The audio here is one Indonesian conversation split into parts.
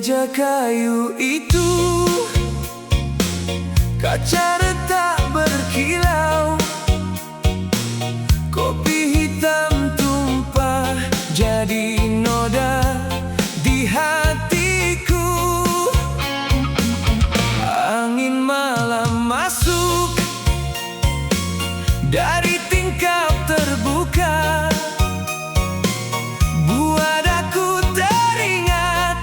meja kayu itu, kaca retak berkilau, kopi hitam tumpah jadi noda di hatiku. Angin malam masuk dari tingkap terbuka, buat aku teringat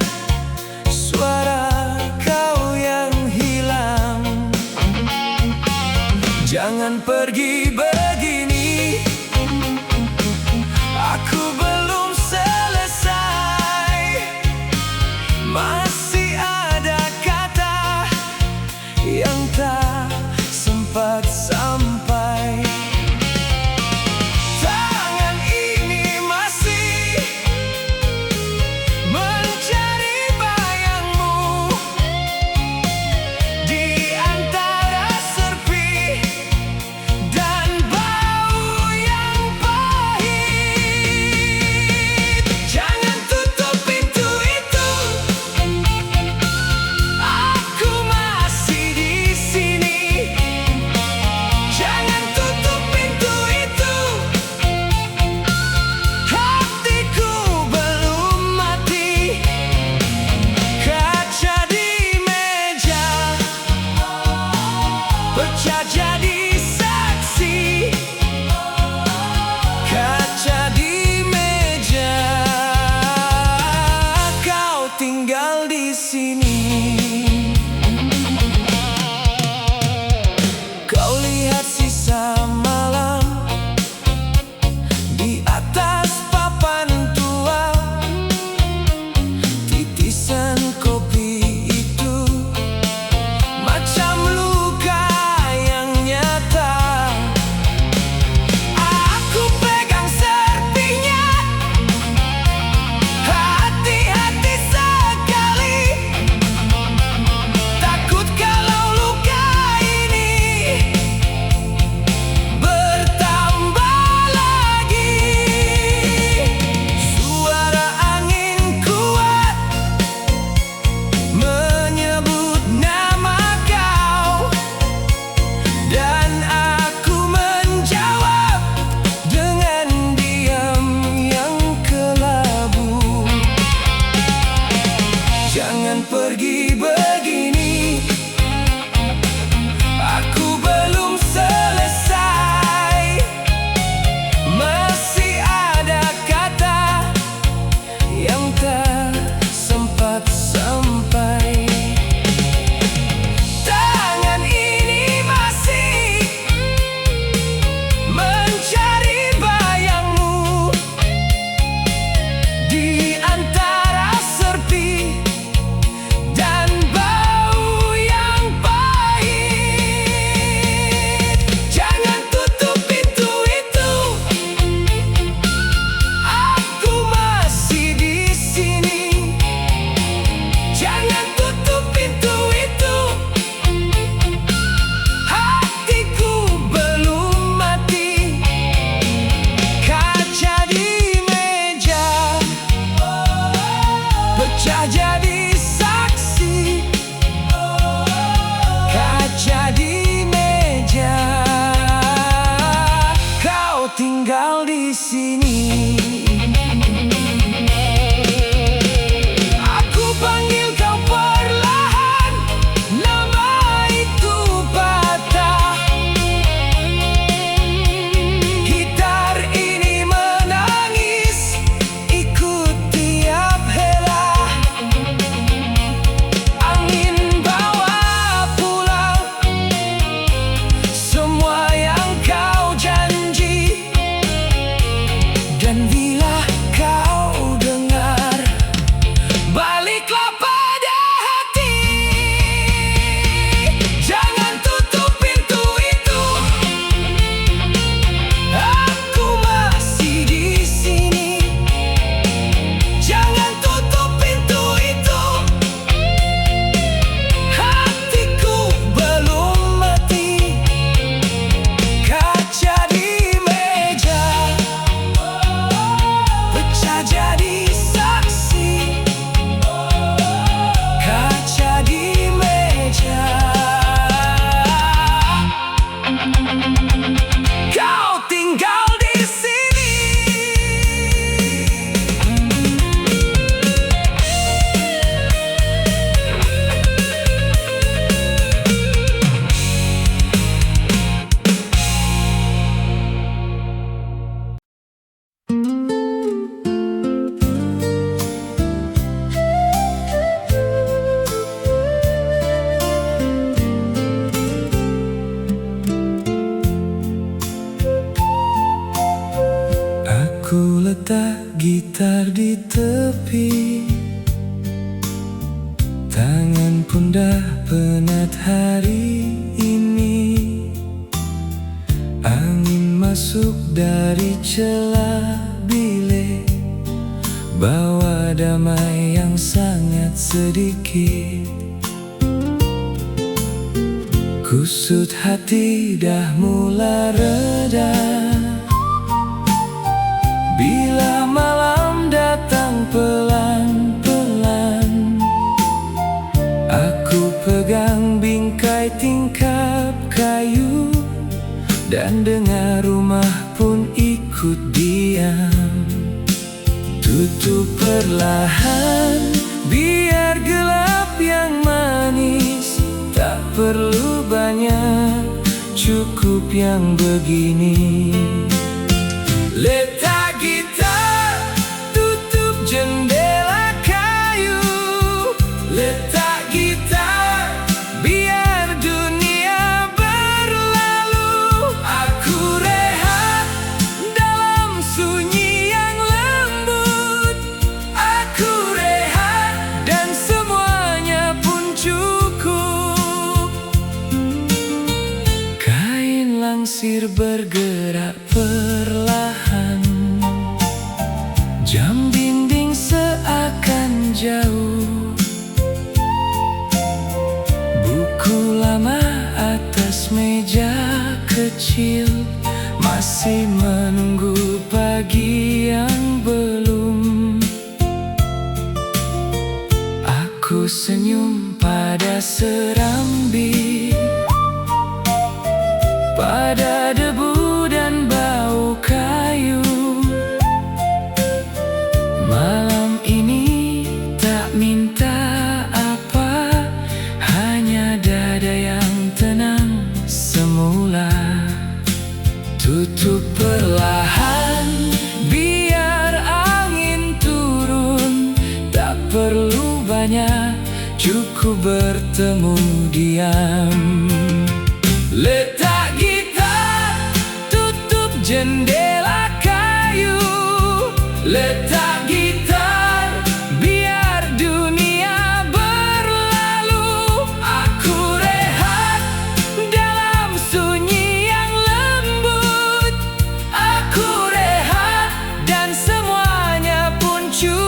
suara kau yang hilang. Jangan gitar di tepi, tangan pun dah penat hari ini. Angin masuk dari celah bilik, bawa damai yang sangat sedikit. Kusut hati dah mulai reda bila malam datang pelan-pelan. Aku pegang bingkai tingkap kayu dan dengar rumah pun ikut diam. Tutup perlahan biar gelap yang manis. Tak perlu banyak, cukup yang begini. Letak gitar, tutup jendela kayu. Letak gitar, biar dunia berlalu. Aku rehat dalam sunyi yang lembut. Aku rehat dan semuanya pun cukup. Kain langsir bergerak perlahan, jam dinding seakan jauh. Buku lama atas meja kecil masih menunggu pagi yang belum. Aku senyum pada serambi, pada debu dan bau kayu. Malam ini tak minta apa, hanya dada yang tenang semula. Tutup perlahan biar angin turun. Tak perlu banyak, cukup bertemu diam. Letak gitar, tutup jendela kayu. Letak gitar, biar dunia berlalu. Aku rehat dalam sunyi yang lembut. Aku rehat dan semuanya pun cukup.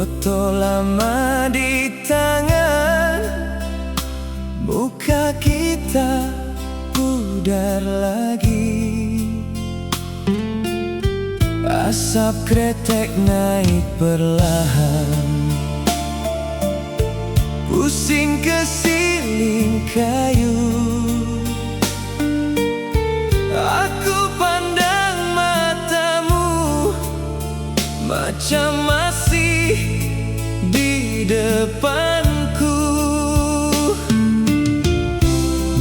Foto lama di tangan, muka kita pudar lagi. Asap kretek naik perlahan, pusing ke siling kayu. Aku pandang matamu, macam masih di depanku.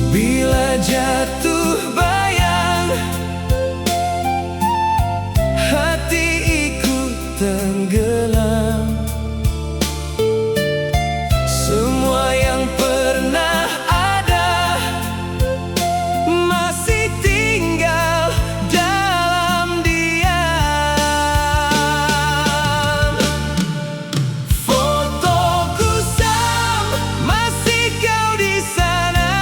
Bila jatuh bayang, hati ikut tenggelam. Semua yang pernah ada masih tinggal dalam diam. Fotoku Sam, masih kau di sana.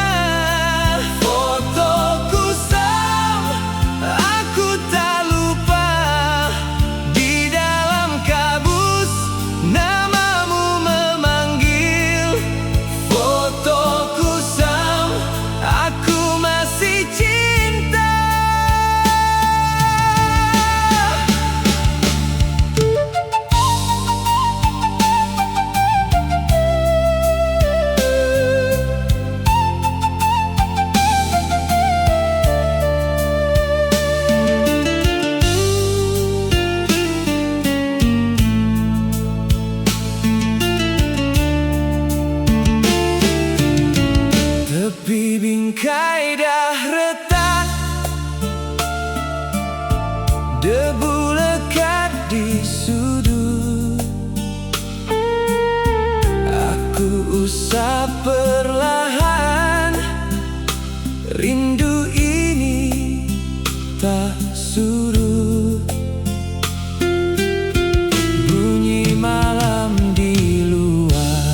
Fotoku Sam, aku tak lupa. Di dalam kabus namamu memanggil. Fotoku Sam, aku masih cinta. Tepi bingkai dah retak, debu lekat di sudut. Aku usap perlahan, rindu ini tak surut. Bunyi malam di luar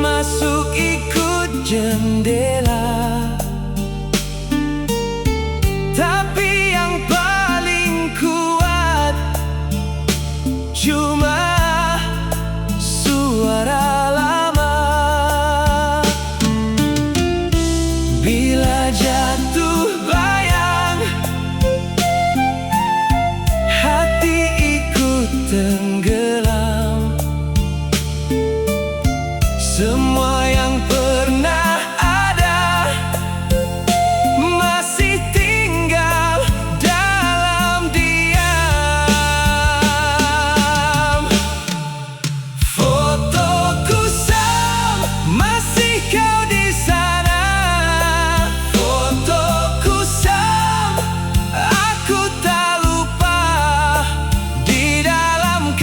masuk ikut jendela, tapi yang paling kuat cuma suara lama. Bila jatuh bayang, hati ikut tenggelam. Semua yang pernah ada masih tinggal dalam diam. Fotoku Sam, masih kau di sana. Fotoku Sam, aku tak lupa. Di dalam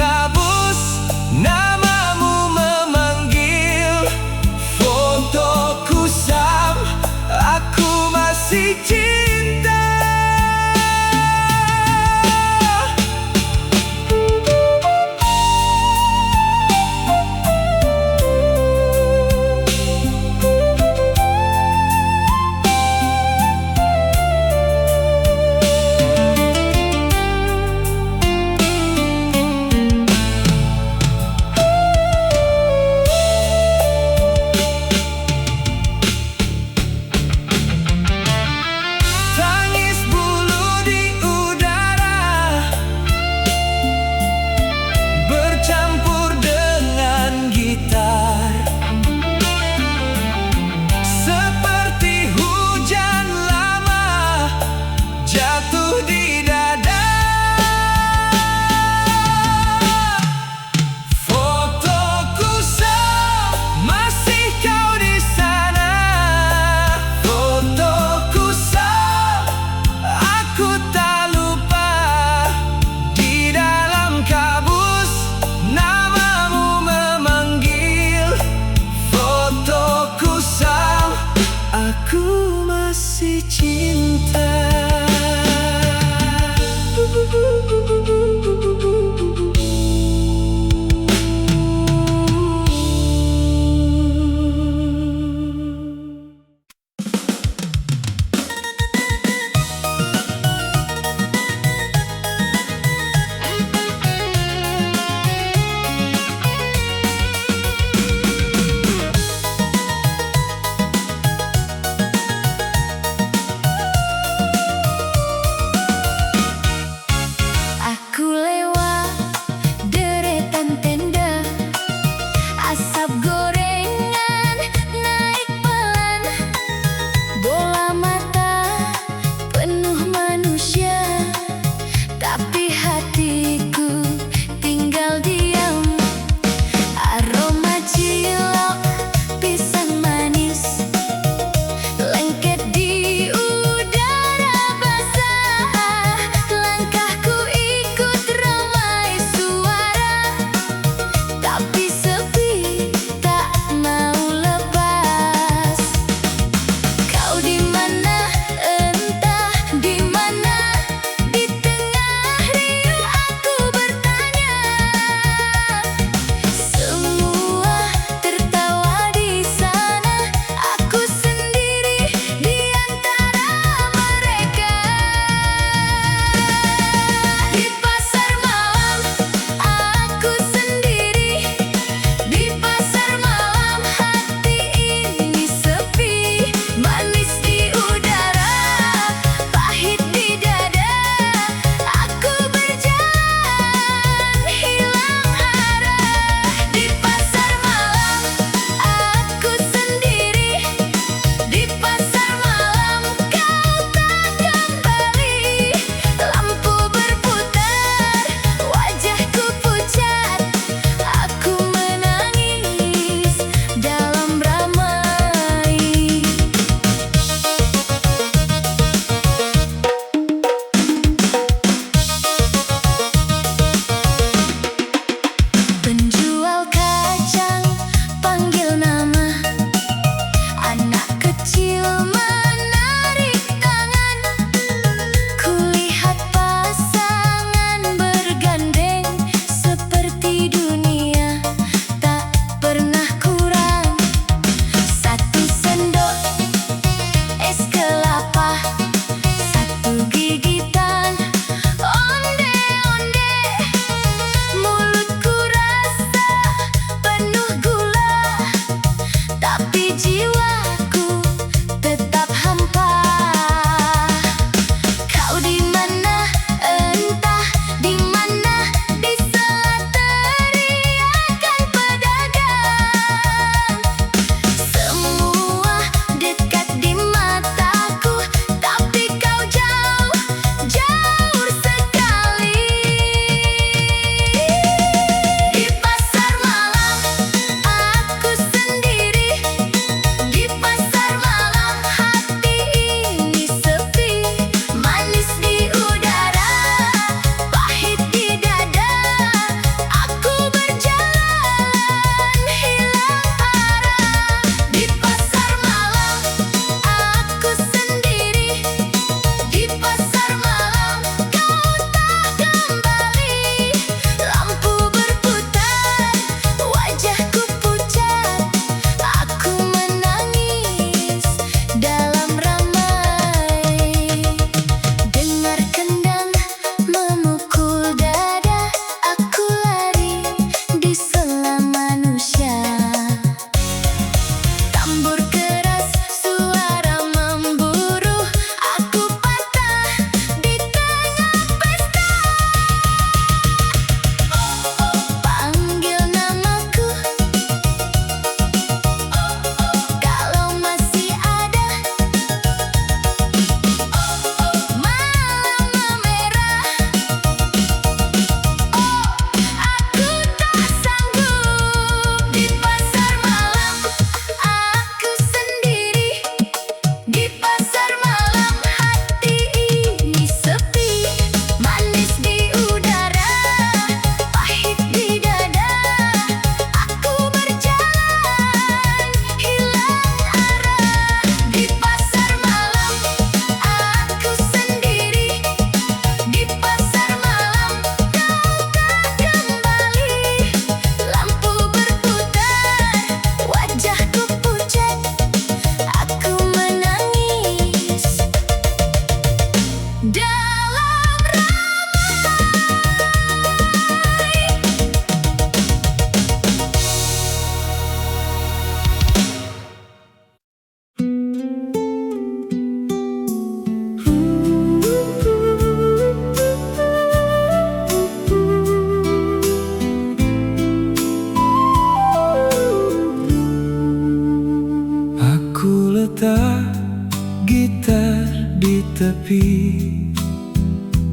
tepi,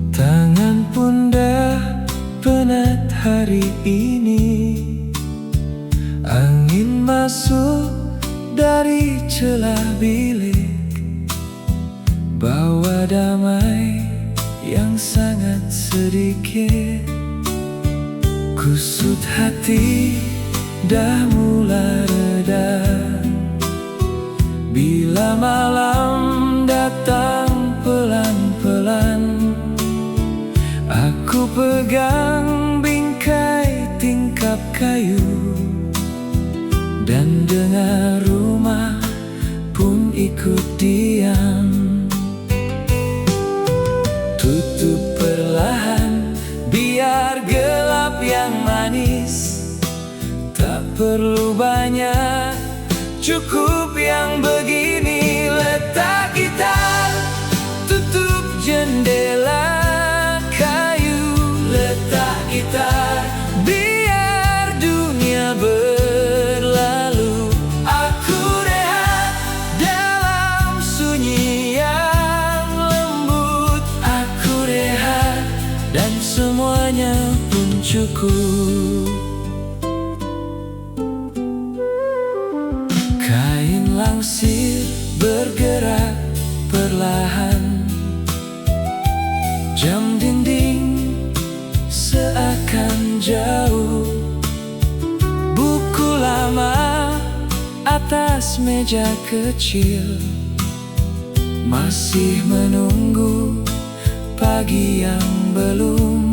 tangan pun dah penat hari ini. Angin masuk dari celah bilik, bawa damai yang sangat sedikit. Kusut hati dah mulai reda bila malam datang pelan-pelan. Aku pegang bingkai tingkap kayu dan dengar rumah pun ikut diam. Tutup perlahan biar gelap yang manis. Tak perlu banyak, cukup yang begini. Letak gitar, tutup jendela kayu. Letak gitar, biar dunia berlalu. Aku rehat dalam sunyi yang lembut. Aku rehat dan semuanya pun cukup. Kain langsir bergerak perlahan, jam dinding seakan jauh. Buku lama atas meja kecil masih menunggu pagi yang belum.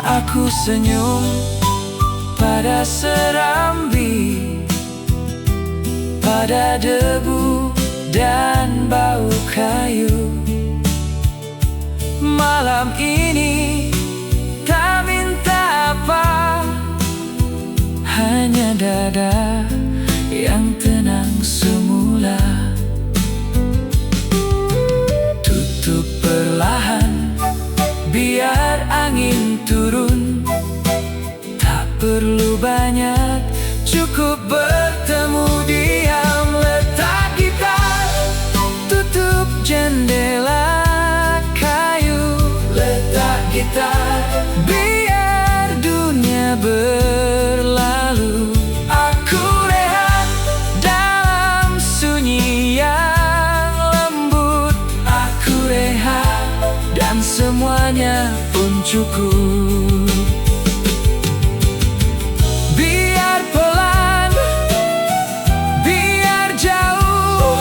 Aku senyum pada serambi, pada debu dan bau kayu. Malam ini tak minta apa, hanya dada yang tenang semula. Tutup perlahan biar angin turun. Tak perlu banyak, cukup bertemu diam. Letak gitar, tutup jendela kayu. Letak gitar, biar dunia berlalu. Aku rehat dalam sunyi yang lembut. Aku rehat dan semuanya pun cukup. Biar pelan, biar jauh,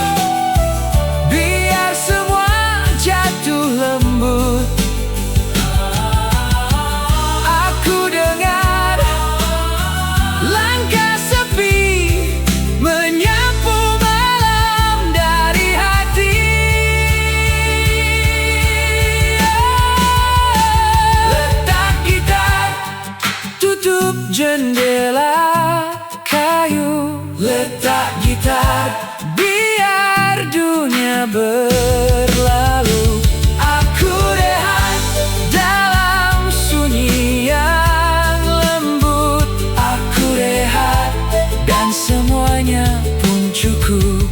biar semua jatuh lembut. Aku dengar langkah sepi menyapu malam dari hati. Letak gitar, tutup jendela kayu. Letak gitar, biar dunia berlalu. Aku rehat dalam sunyi yang lembut. Aku rehat dan semuanya pun cukup.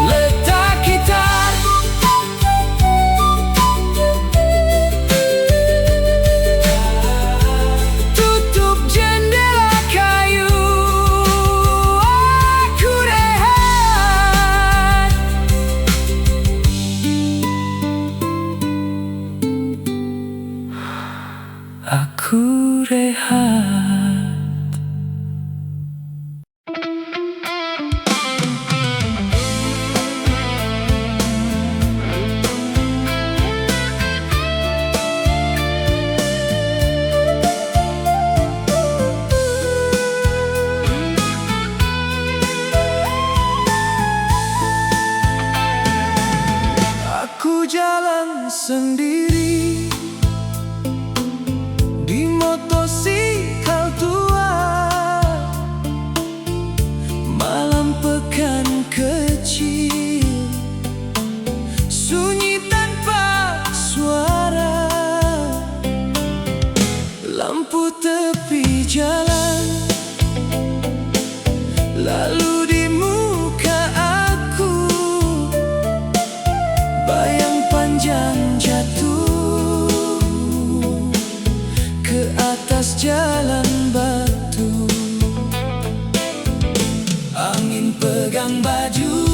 Letak gitar, tutup jendela kayu. Aku rehat. Aku rehat. Aku jalan sendiri di motosikal tua. Malam pekan kecil, sunyi tanpa suara. Lampu tepi jalan, lalu di muka aku jalan batu. Angin pegang baju,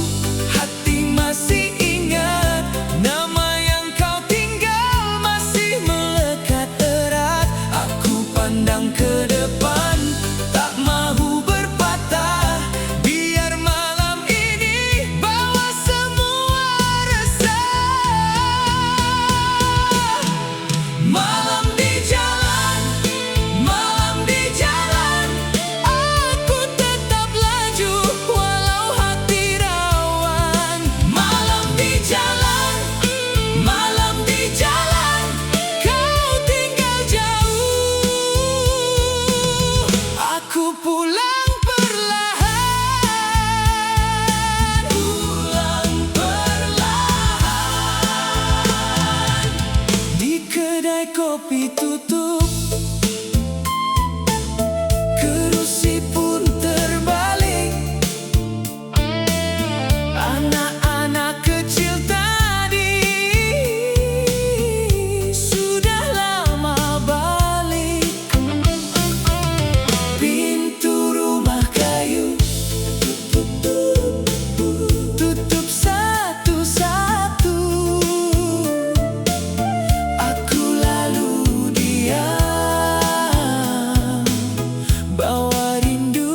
hati masih ingat nama yang kau tinggal masih melekat erat. Aku pandang ke depan, tak mahu berpatah, biar malam ini bawa semua resah. Malam di jalan, malam di jalan, aku tetap laju walau hati rawan. Malam di jalan, malam di jalan, kau tinggal jauh. Aku pulang perlahan, pulang perlahan. Di kedai kopi tutup, kerusi pun terbalik. Anak-anak kecil tadi sudah lama balik. Pintu rumah kayu tutup satu-satu. Aku lalu diam, bawa rindu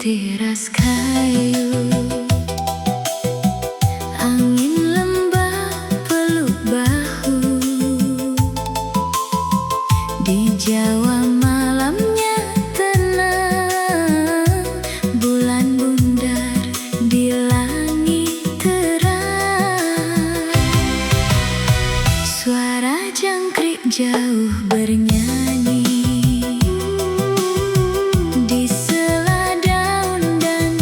teras kayu. Angin lembab peluk bahu. Di Jawa malamnya tenang, bulan bundar di langit terang. Suara jangkrik jauh bernyanyi di sela daun dan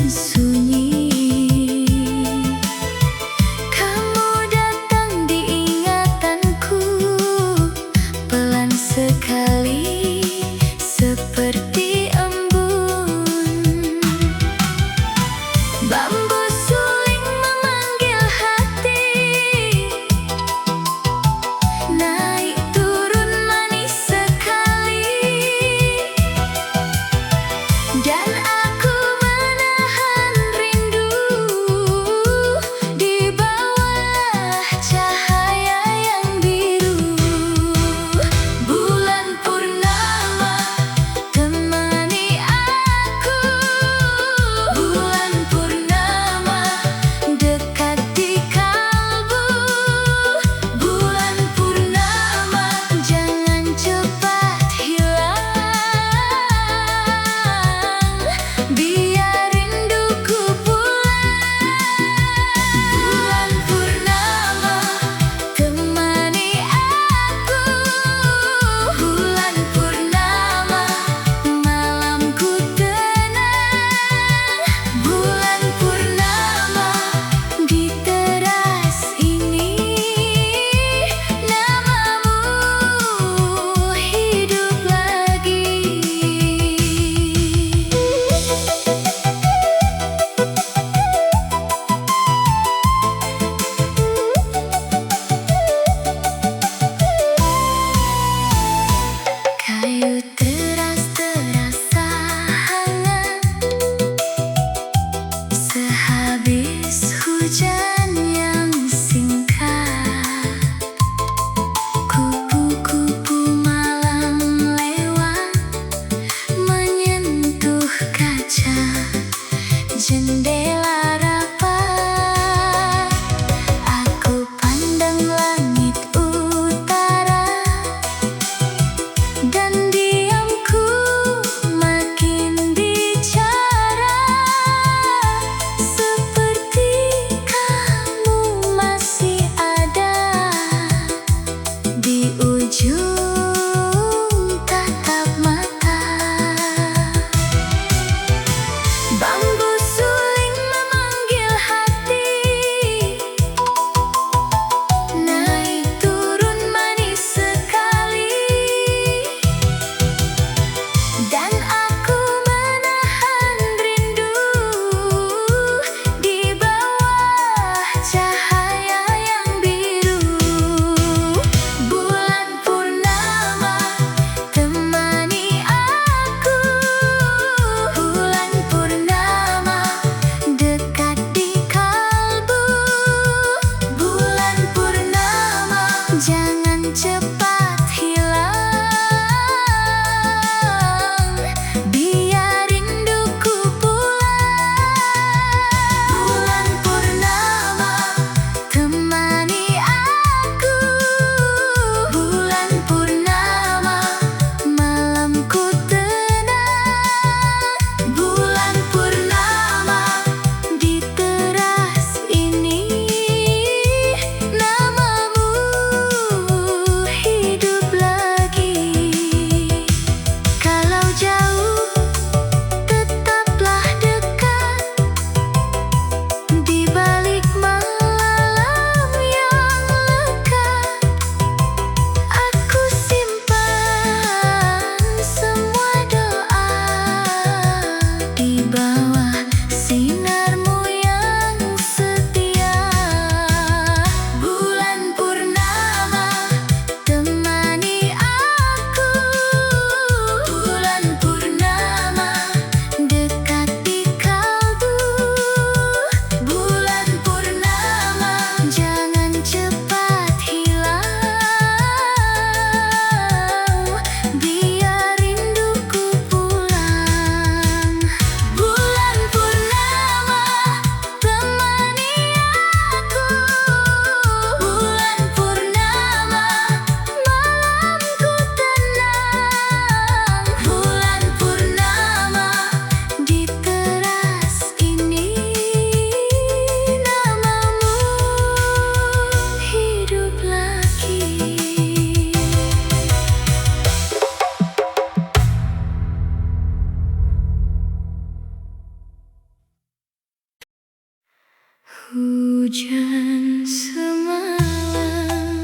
Hujan semalam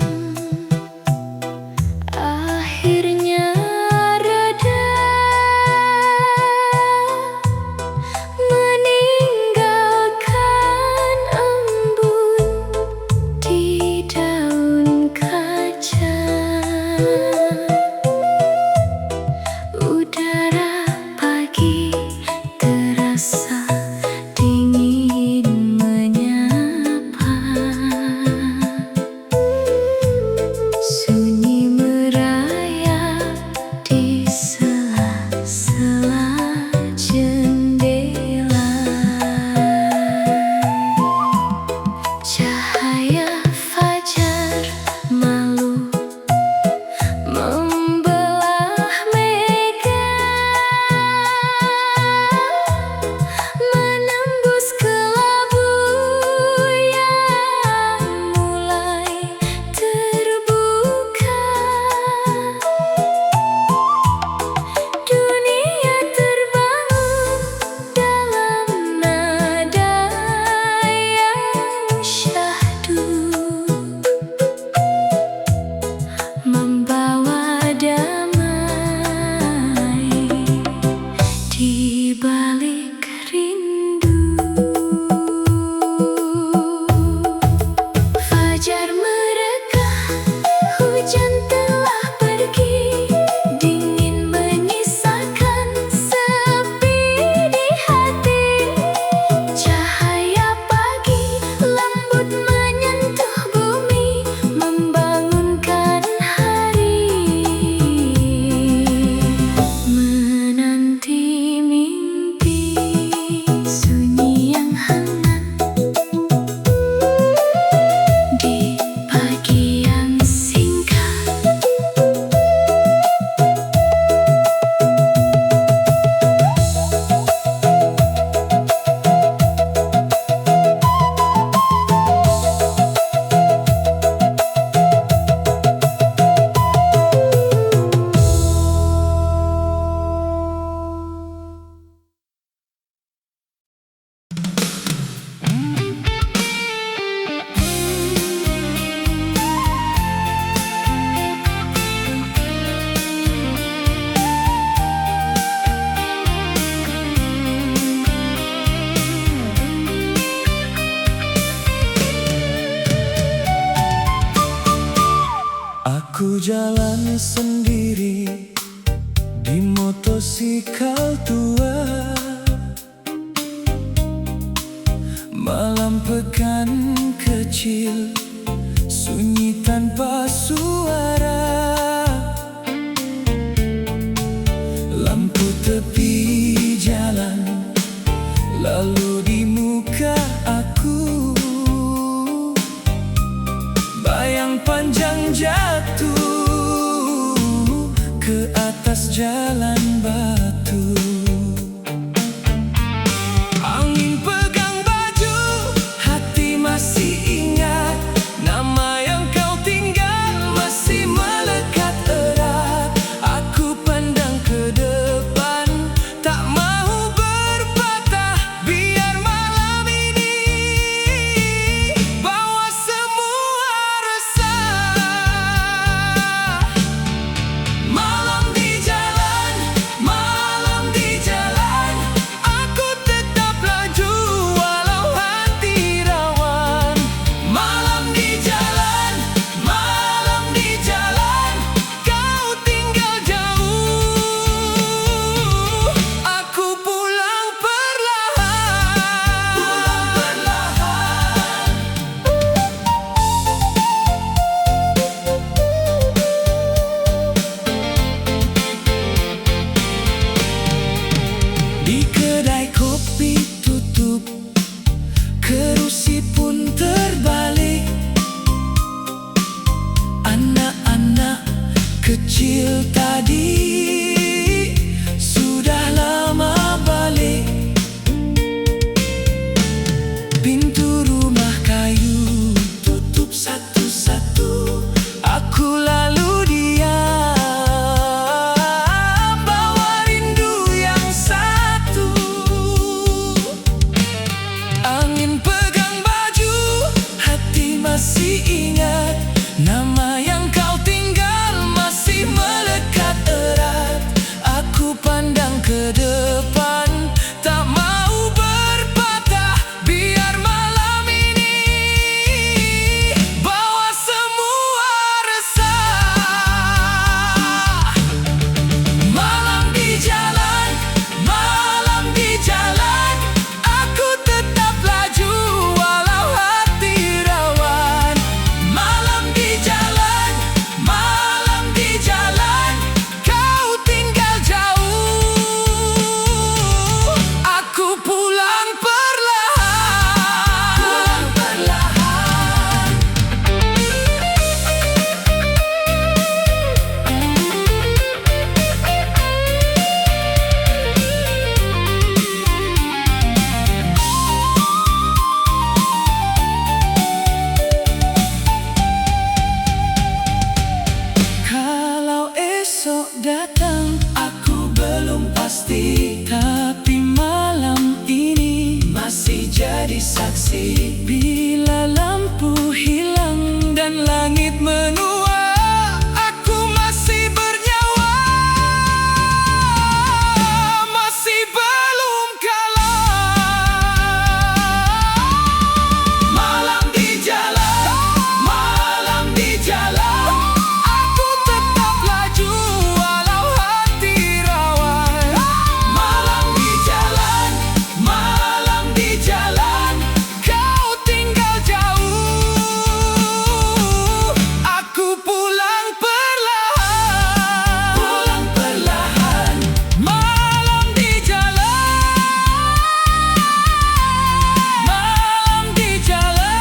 akhirnya reda, meninggalkan embun di daun kaca. Udara pagi terasa dingin menyapa, sunyi merayap di sela-sela jendela. Cahaya fajar malu membelah mega, menembus kelabu yang mulai terbuka. Dunia terbangun dalam nada yang syahdu, membawa damai di balik rindu. Fajar mereka, hujan telah pergi, dingin menyisakan sepi di hati. Cahaya pagi lembut menyentuh bumi, membangunkan hari, menanti mimpi sunyi yang hangat di pagi yang singkat. Aku jalan sendiri di motosikal tua, malam pekan kecil sunyi tanpa suara. Lampu tepi jalan lalu di muka aku, bayang panjang jatuh ke atas jalan batu. Angin pegang baju, hati masih ingat nama yang kau tinggal masih pandang ke depan, tak mau berpatah. Biar malam ini bawa semua resah. Malam di jalan, malam di jalan, aku tetap laju walau hati rawan. Malam di jalan, malam di jalan, kau tinggal jauh. Aku pulang perlahan. Pulang perlahan. Kalau esok datang, aku belum pasti, tapi malam ini masih jadi saksi. Bila lampu hilang dan langit menua, aku masih bernyawa, masih belum kalah. Malam di jalan, malam di jalan, aku tetap laju walau hati rawan. Malam di jalan, malam di jalan, kau tinggal jauh. Aku pulang perlahan. Pulang perlahan. Malam di jalan, malam di jalan,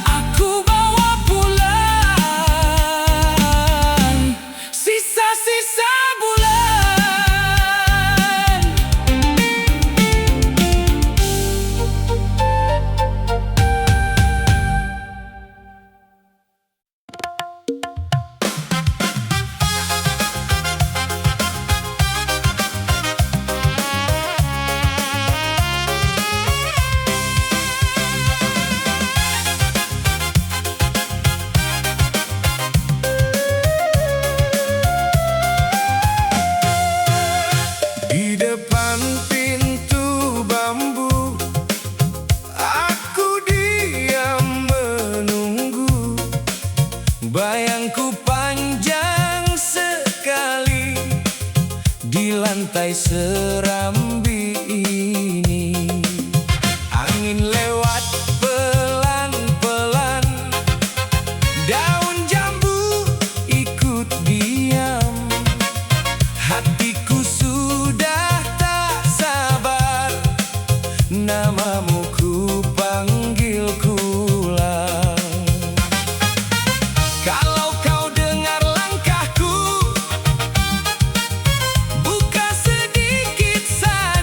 aku bawa pulang sisa-sisa bulan. Di depan pintu bambu, aku diam menunggu. Bayangku panjang sekali di lantai serambi ini. Angin lewat pelan-pelan, daun jambu ikut diam. Hatiku sudah tak sabar, namamu ku panggil pulang. Kalau kau dengar langkahku, buka sedikit saja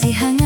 masih hangat.